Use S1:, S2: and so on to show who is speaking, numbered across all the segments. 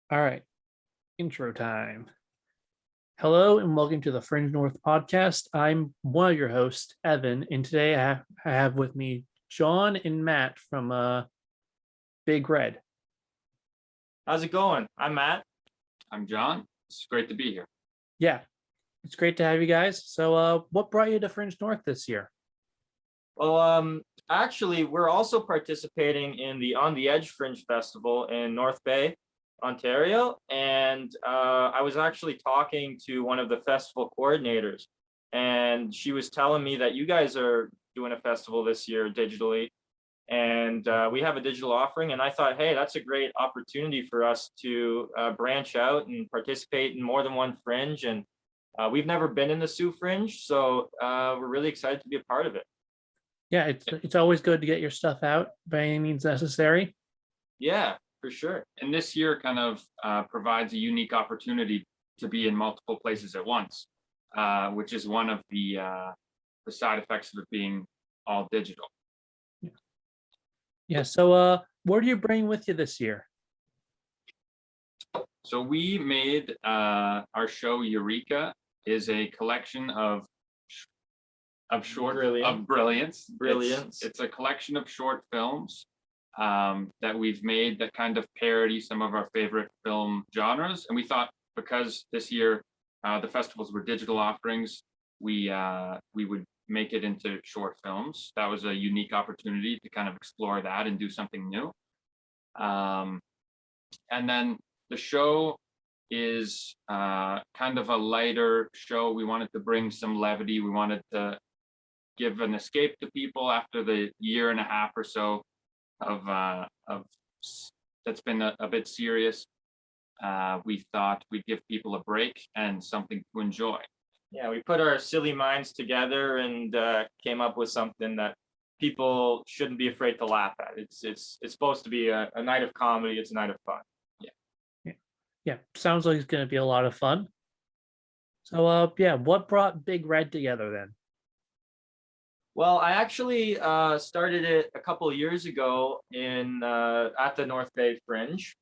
S1: All right, intro time. Hello and welcome to the Fringe North podcast. I'm one of your hosts, Evan, and today I have with me John and Matt from Big Red.
S2: How's it going? I'm Matt.
S3: I'm John. It's great to be here.
S1: Yeah, it's great to have you guys. So, what brought you to Fringe North this year?
S2: Well, actually, we're also participating in the On the Edge Fringe Festival in North Bay, Ontario. And I was actually talking to one of the festival coordinators, and she was telling me that you guys are doing a festival this year digitally. And we have a digital offering. And I thought, hey, that's a great opportunity for us to branch out and participate in more than one Fringe. And we've never been in the Sioux Fringe, so we're really excited to be a part of it.
S1: Yeah, it's always good to get your stuff out by any means necessary.
S2: Yeah, for sure.
S3: And this year kind of provides a unique opportunity to be in multiple places at once, which is one of the side effects of it being all digital.
S1: Yeah. So, what do you bring with you this year?
S3: So we made our show Eureka is a collection of short of brilliance. It's a collection of short films that we've made that kind of parody some of our favorite film genres. And we thought because this year the festivals were digital offerings, we would make it into short films. That was a unique opportunity to kind of explore that and do something new. And then the show is kind of a lighter show. We wanted to bring some levity. We wanted to give an escape to people after the year and a half or so of that's been a bit serious. We thought we'd give people a break and something to enjoy.
S2: Yeah, we put our silly minds together and came up with something that people shouldn't be afraid to laugh at. It's supposed to be a night of comedy. It's a night of fun.
S1: Yeah, sounds like it's going to be a lot of fun. So, yeah, what brought Big Red together then?
S2: Well, I actually started it a couple of years ago in at the North Bay Fringe,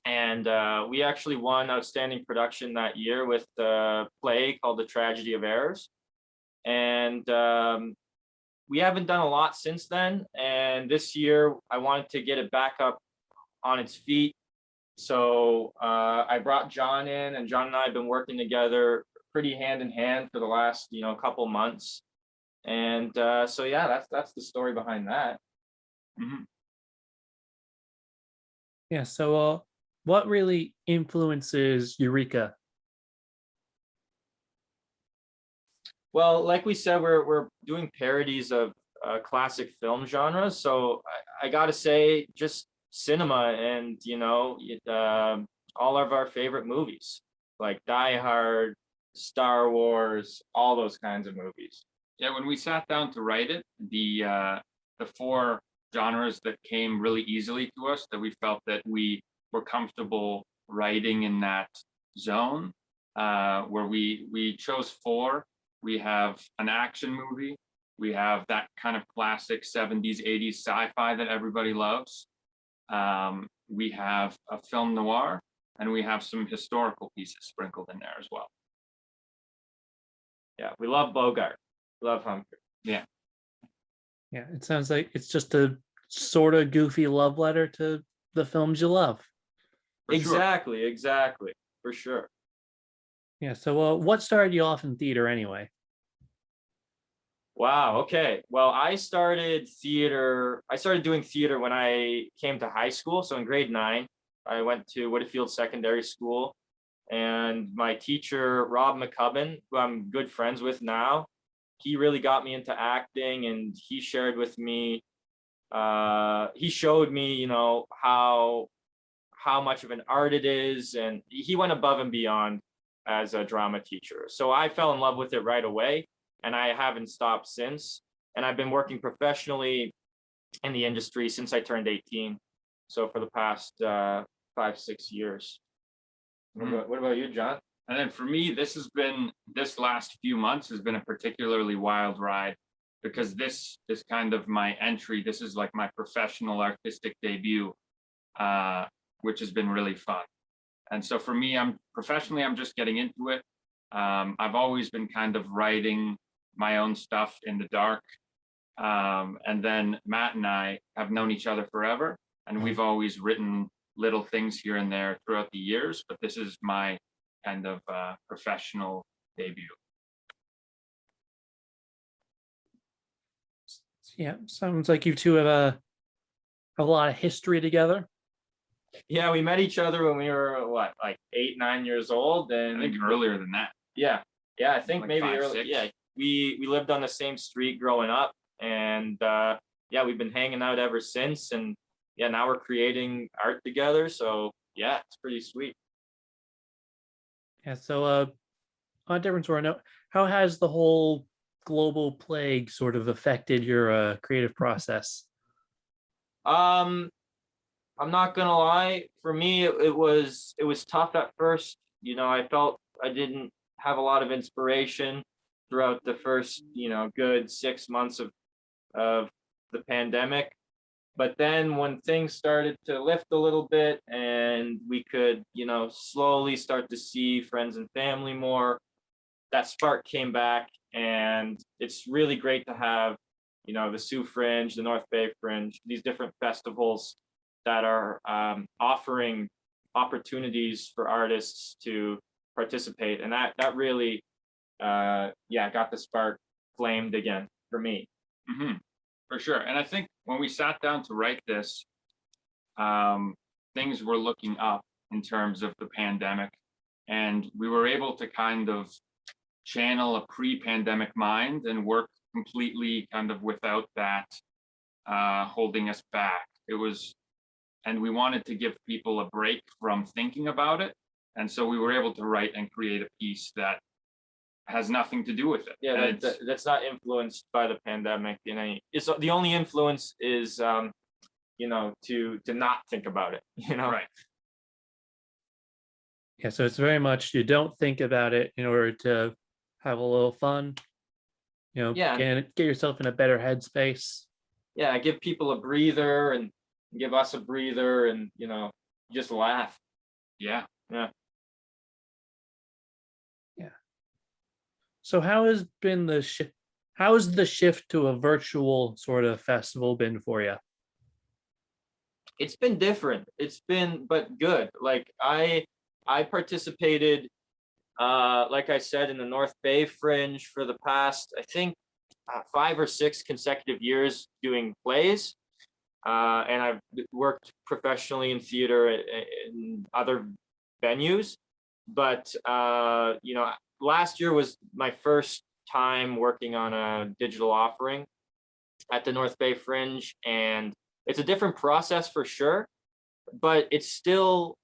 S2: and we actually won Outstanding Production that year with the play called The Tragedy of Errors. And we haven't done a lot since then. And this year, I wanted to get it back up on its feet. So I brought John in, and John and I have been working together pretty hand in hand for the last couple months. And so yeah, that's the story behind that.
S3: Mm-hmm.
S1: Yeah. So, what really influences Eureka?
S2: Well, like we said, we're doing parodies of classic film genres. So I gotta say, just cinema and all of our favorite movies like Die Hard, Star Wars, all those kinds of movies.
S3: Yeah, when we sat down to write it, the four genres that came really easily to us that we felt that we were comfortable writing in that zone, where we chose four. We have an action movie. We have that kind of classic 70s, 80s sci-fi that everybody loves. We have a film noir, and we have some historical pieces sprinkled in there as well.
S2: Yeah, we love Bogart. Love Humphrey.
S3: Yeah.
S1: Yeah, it sounds like it's just a sort of goofy love letter to the films you love.
S2: Exactly, for sure.
S1: Yeah, so what started you off in theater anyway?
S2: Wow, okay. Well, I started doing theater when I came to high school. So in grade 9, I went to Whitfield Secondary School, and my teacher, Rob McCubbin, who I'm good friends with now, he really got me into acting, and he shared with me, he showed me, how much of an art it is, and he went above and beyond as a drama teacher. So I fell in love with it right away, and I haven't stopped since. And I've been working professionally in the industry since I turned 18. So for the past 5-6 years. What about you, John?
S3: And then for me, this last few months has been a particularly wild ride, because this is kind of my entry. This is like my professional artistic debut, which has been really fun. And so for me, I'm just getting into it. I've always been kind of writing my own stuff in the dark. And then Matt and I have known each other forever, and we've always written little things here and there throughout the years, but this is my kind of professional debut.
S1: Yeah, sounds like you two have a lot of history together.
S2: Yeah, we met each other when we were like 8, 9 years old, and
S3: I think earlier than that.
S2: Yeah, I think
S3: like
S2: maybe
S3: 5,
S2: early.
S3: 6.
S2: Yeah, we lived on the same street growing up, and yeah, we've been hanging out ever since, and yeah, now we're creating art together. So yeah, it's pretty sweet.
S1: Yeah, so on a different sort of note, how has the whole global plague sort of affected your creative process?
S2: Um, I'm not gonna lie. For me, it was tough at first. I felt I didn't have a lot of inspiration throughout the first, good 6 months of the pandemic. But then when things started to lift a little bit and we could, slowly start to see friends and family more, that spark came back. And it's really great to have, the Sioux Fringe, the North Bay Fringe, these different festivals that are offering opportunities for artists to participate. And that really, yeah, got the spark flamed again for me.
S3: Mm-hmm. For sure. And I think when we sat down to write this, things were looking up in terms of the pandemic, and we were able to kind of channel a pre-pandemic mind and work completely kind of without that holding us back. And we wanted to give people a break from thinking about it. And so we were able to write and create a piece that has nothing to do with it.
S2: Yeah, that's not influenced by the pandemic. It's the only influence is to not think about it.
S3: Right.
S1: Yeah, so it's very much you don't think about it in order to have a little fun.
S2: Yeah.
S1: Get yourself in a better headspace.
S2: Yeah, give people a breather and give us a breather, and just laugh.
S3: Yeah.
S2: Yeah.
S1: So how has the shift to a virtual sort of festival been for you?
S2: It's been different. It's been but good. Like I participated, like I said, in the North Bay Fringe for the past, I think, 5 or 6 consecutive years doing plays. And I've worked professionally in theater in other venues. But last year was my first time working on a digital offering at the North Bay Fringe, and it's a different process for sure, but it's still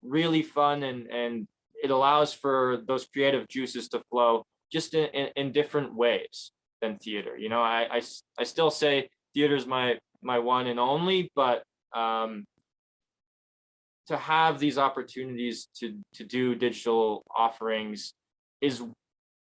S2: really fun, and it allows for those creative juices to flow just in different ways than theater. I still say theater is my one and only, but to have these opportunities to do digital offerings is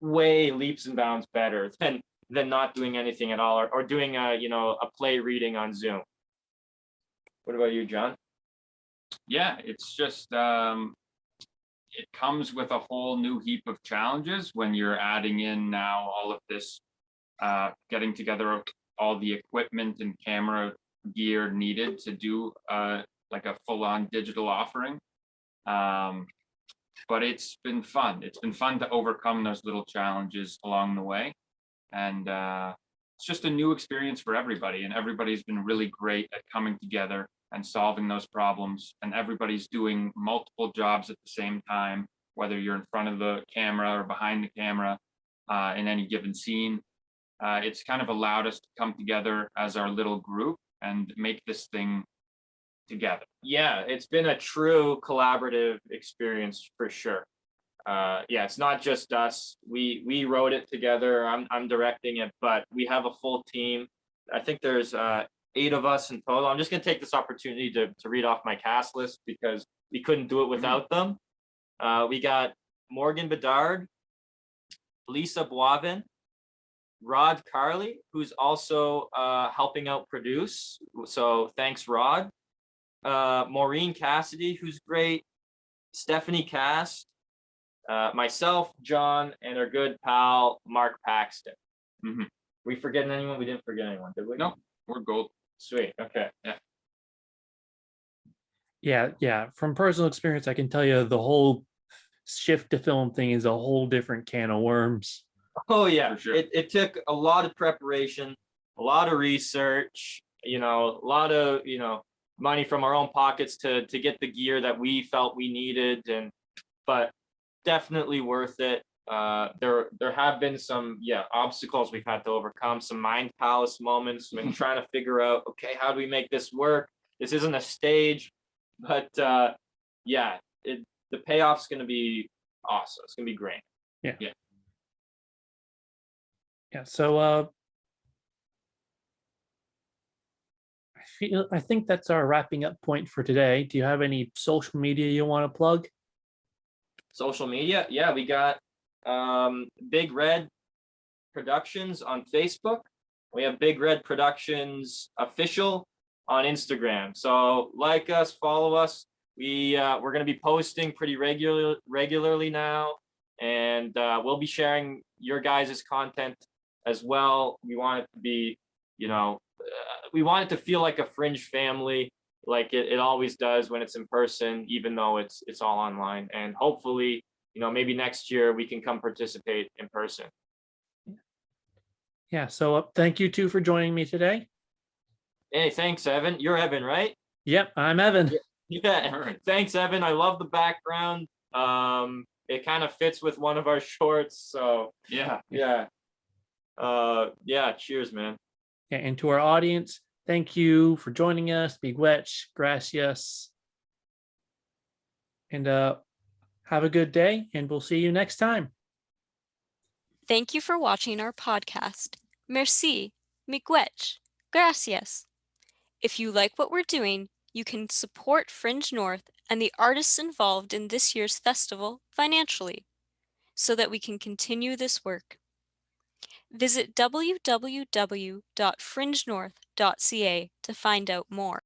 S2: way leaps and bounds better than not doing anything at all, or doing a play reading on Zoom. What about you, John?
S3: Yeah, it's just it comes with a whole new heap of challenges when you're adding in now all of this, getting together all the equipment and camera gear needed to do like a full-on digital offering. But it's been fun. It's been fun to overcome those little challenges along the way. And it's just a new experience for everybody. And everybody's been really great at coming together and solving those problems. And everybody's doing multiple jobs at the same time, whether you're in front of the camera or behind the camera in any given scene. It's kind of allowed us to come together as our little group and make this thing together.
S2: Yeah, it's been a true collaborative experience for sure. Yeah, it's not just us. We wrote it together. I'm directing it, but we have a full team. I think there's 8 of us in total. I'm just gonna take this opportunity to read off my cast list because we couldn't do it without them. We got Morgan Bedard, Lisa Boivin, Rod Carley, who's also helping out produce. So thanks, Rod. Maureen Cassidy, who's great. Stephanie Cass, myself, John, and our good pal Mark Paxton.
S3: Mm-hmm.
S2: We forgetting anyone? We didn't forget anyone, did we?
S3: No, we're gold.
S2: Sweet. Okay.
S1: Yeah. From personal experience, I can tell you the whole shift to film thing is a whole different can of worms.
S2: Oh yeah,
S3: For sure.
S2: It took a lot of preparation, a lot of research, a lot of money from our own pockets to get the gear that we felt we needed, but definitely worth it. There have been some obstacles we've had to overcome, some mind palace moments when trying to figure out, okay, how do we make this work? This isn't a stage, but the payoff's going to be awesome. It's going to be great.
S1: Yeah. So I think that's our wrapping up point for today. Do you have any social media you want to plug?
S2: Social media, yeah, we got Big Red Productions on Facebook. We have Big Red Productions Official on Instagram. So like us, follow us. We're going to be posting pretty regularly now, and we'll be sharing your guys' content as well. We want it to be, we want it to feel like a Fringe family, like it always does when it's in person, even though it's all online. And hopefully, maybe next year we can come participate in person.
S1: Yeah. So thank you two for joining me today.
S2: Hey, thanks, Evan. You're Evan, right?
S1: Yep, I'm Evan.
S2: Yeah. Thanks, Evan. I love the background. It kind of fits with one of our shorts. So yeah. Cheers, man.
S1: Yeah, and to our audience, thank you for joining us. Miigwech, gracias. And have a good day, and we'll see you next time.
S4: Thank you for watching our podcast. Merci, miigwech, gracias. If you like what we're doing, you can support Fringe North and the artists involved in this year's festival financially, so that we can continue this work. Visit www.fringenorth.ca to find out more.